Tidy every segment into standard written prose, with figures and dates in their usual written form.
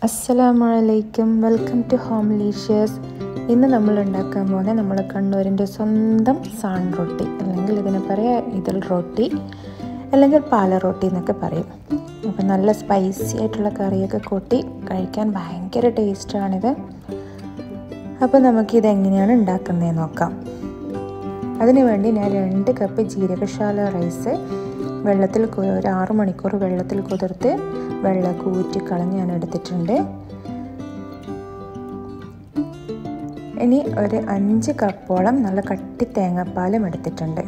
അസ്സലാമലൈക്കും, welcome to ഹോംലീഷ്യസ്. ഇന്ന് നമ്മൾ ഉണ്ടാക്കാൻ പോകുന്നത് നമ്മുടെ കണ്ണൂരിൻ്റെ സ്വന്തം സാൺ റൊട്ടി, അല്ലെങ്കിൽ ഇതിനെ പറയാം ഇതൾ റൊട്ടി, അല്ലെങ്കിൽ പാല റൊട്ടി എന്നൊക്കെ പറയും. അപ്പം നല്ല സ്പൈസി ആയിട്ടുള്ള കറിയൊക്കെ കൂട്ടി കഴിക്കാൻ ഭയങ്കര ടേസ്റ്റാണിത്. അപ്പോൾ നമുക്കിതെങ്ങനെയാണ് ഉണ്ടാക്കുന്നതെന്ന് നോക്കാം. അതിനു വേണ്ടി ഞാൻ 2 കപ്പ് ജീരകശാല റൈസ് വെള്ളത്തിൽ ഒരു 6 മണിക്കൂർ വെള്ളത്തിൽ കുതിർത്ത് വെള്ളമൊക്കെ ഊറ്റിക്കളഞ്ഞ് ഞാൻ എടുത്തിട്ടുണ്ട്. ഇനി ഒരു 5 കപ്പോളം നല്ല കട്ടി തേങ്ങാപ്പാലും എടുത്തിട്ടുണ്ട്.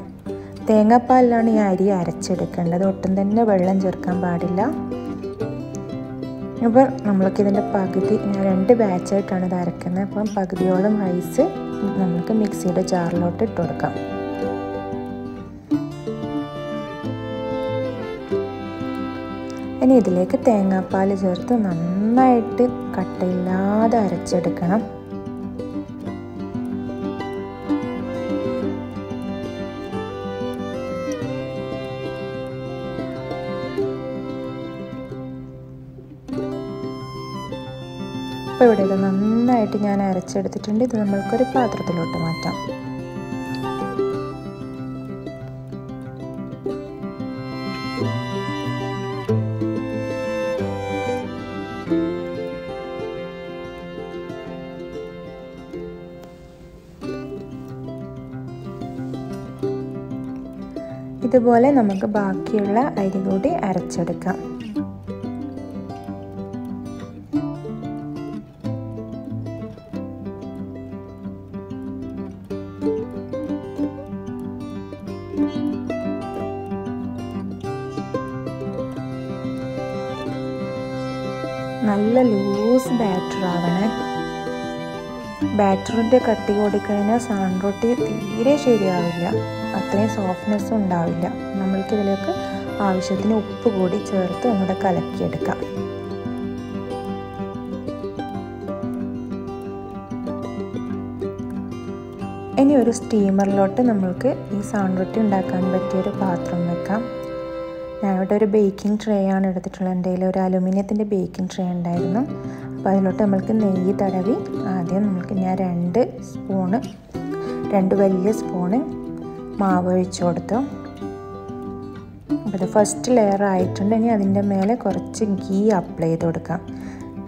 തേങ്ങാപ്പാലിലാണ് ഈ അരി അരച്ചെടുക്കേണ്ടത്, ഒട്ടും തന്നെ വെള്ളം ചേർക്കാൻ പാടില്ല. അപ്പോൾ നമ്മൾക്കിതിൻ്റെ പകുതി, ഞാൻ 2 ബാച്ചായിട്ടാണ് ഇത് അരക്കുന്നത്. അപ്പം പകുതിയോളം റൈസ് നമുക്ക് മിക്സിയുടെ ജാറിലോട്ട് ഇട്ട് കൊടുക്കാം. ഇനി ഇതിലേക്ക് തേങ്ങാപ്പാൽ ചേർത്ത് നന്നായിട്ട് കട്ടയില്ലാതെ അരച്ചെടുക്കണം. അപ്പോൾ ഇവിടെ ഇത് നന്നായിട്ട് ഞാൻ അരച്ചെടുത്തിട്ടുണ്ട്. ഇത് നമ്മൾക്കൊരു പാത്രത്തിലോട്ട് മാറ്റാം. ഇതുപോലെ നമുക്ക് ബാക്കിയുള്ള അരി കൂടി അരച്ചെടുക്കാം. നല്ല ലൂസ് ബാറ്റർ ആവണേ. ബാറ്ററിൻ്റെ കട്ടി കൂടിക്കഴിഞ്ഞാൽ സാൺ റൊട്ടി തീരെ ശരിയാവില്ല, അത്രയും സോഫ്റ്റ്നെസ്സും ഉണ്ടാവില്ല. നമ്മൾക്കിതിലേക്ക് ആവശ്യത്തിന് ഉപ്പ് കൂടി ചേർത്ത് ഒന്നുകൂടെ കലക്കിയെടുക്കാം. ഇനി ഒരു സ്റ്റീമറിലോട്ട് നമ്മൾക്ക് ഈ സാൺ റൊട്ടി ഉണ്ടാക്കാൻ പറ്റിയൊരു പാത്രം വെക്കാം. ഞാനിവിടെ ഒരു ബേക്കിംഗ് ട്രേ ആണ് എടുത്തിട്ടുള്ളത്. എൻ്റെ കയ്യിൽ ഒരു അലുമിനിയത്തിൻ്റെ ബേക്കിംഗ് ട്രേ ഉണ്ടായിരുന്നു. അപ്പോൾ അതിലോട്ട് നമ്മൾക്ക് നെയ്യ് തടവി ആദ്യം ഞാൻ 2 വലിയ സ്പൂണ് മാവ് ഒഴിച്ച് കൊടുത്തു. അപ്പോൾ ഇത് ഫസ്റ്റ് ലെയർ ആയിട്ടുണ്ട്. ഇനി അതിൻ്റെ മേലെ കുറച്ച് ഗീ അപ്ലൈ ചെയ്ത് കൊടുക്കാം.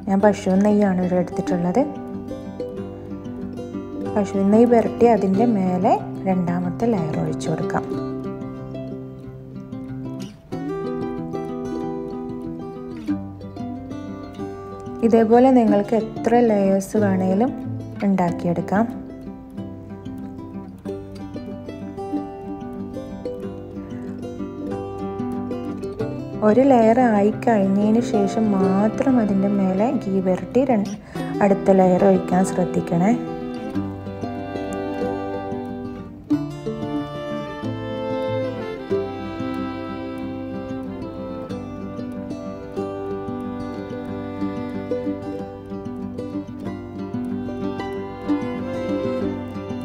ഞാൻ പശു നെയ്യാണ് ഇവിടെ എടുത്തിട്ടുള്ളത്. പശു നെയ്യ് പുരട്ടി അതിൻ്റെ മേലെ 2ാമത്തെ ലെയർ ഒഴിച്ചു കൊടുക്കാം. ഇതേപോലെ നിങ്ങൾക്ക് എത്ര ലെയേഴ്സ് വേണമെങ്കിലും ഉണ്ടാക്കിയെടുക്കാം. ഒരു ലെയർ ആയി കഴിഞ്ഞതിന് ശേഷം മാത്രം അതിൻ്റെ മേലെ ഗീ പുരട്ടി അടുത്ത ലെയർ ഒഴിക്കാൻ ശ്രദ്ധിക്കണേ.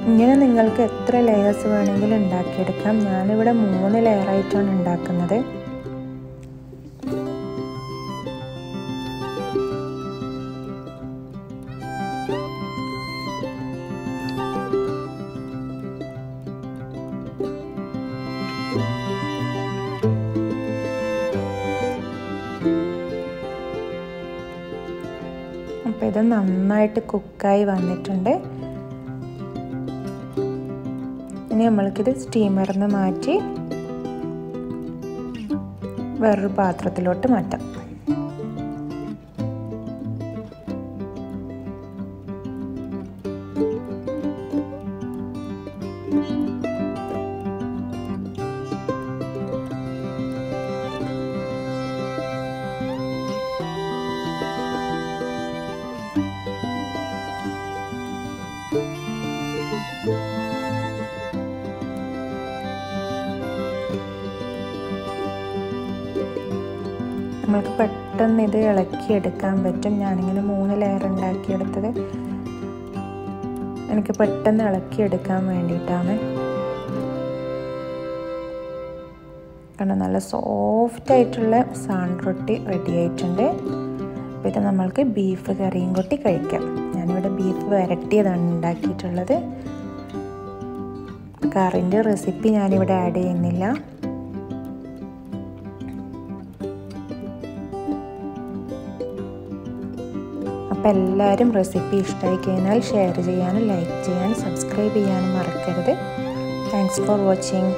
ഇങ്ങനെ നിങ്ങൾക്ക് എത്ര ലെയേഴ്സ് വേണമെങ്കിലും ഉണ്ടാക്കിയെടുക്കാം. ഞാനിവിടെ 3 ലെയറായിട്ടാണ് ഉണ്ടാക്കുന്നത്. അപ്പോൾ ഇത് നന്നായിട്ട് കുക്കായി വന്നിട്ടുണ്ട്. ഇനി നമ്മൾക്കിത് സ്റ്റീമറിൽ നിന്ന് മാറ്റി വേറൊരു പാത്രത്തിലോട്ട് മാറ്റാം. നമ്മൾക്ക് പെട്ടെന്ന് ഇത് ഇളക്കിയെടുക്കാൻ പറ്റും. ഞാനിങ്ങനെ 3 ലെയർ ഉണ്ടാക്കിയെടുത്തത് എനിക്ക് പെട്ടെന്ന് ഇളക്കിയെടുക്കാൻ വേണ്ടിയിട്ടാണ്. കാരണം നല്ല സോഫ്റ്റ് ആയിട്ടുള്ള സാൺ റൊട്ടി റെഡി ആയിട്ടുണ്ട്. അപ്പോൾ ഇത് നമ്മൾക്ക് ബീഫ് കറിയും കൂട്ടി കഴിക്കാം. ഞാനിവിടെ ബീഫ് വരട്ടിയതാണ് ഉണ്ടാക്കിയിട്ടുള്ളത്. കറിൻ്റെ റെസിപ്പി ഞാനിവിടെ ആഡ് ചെയ്യുന്നില്ല. അപ്പോൾ എല്ലാവരും റെസിപ്പി ഇഷ്ടമായി കഴിഞ്ഞാൽ ഷെയർ ചെയ്യാനും ലൈക്ക് ചെയ്യാനും സബ്സ്ക്രൈബ് ചെയ്യാനും മറക്കരുത്. Thanks for watching.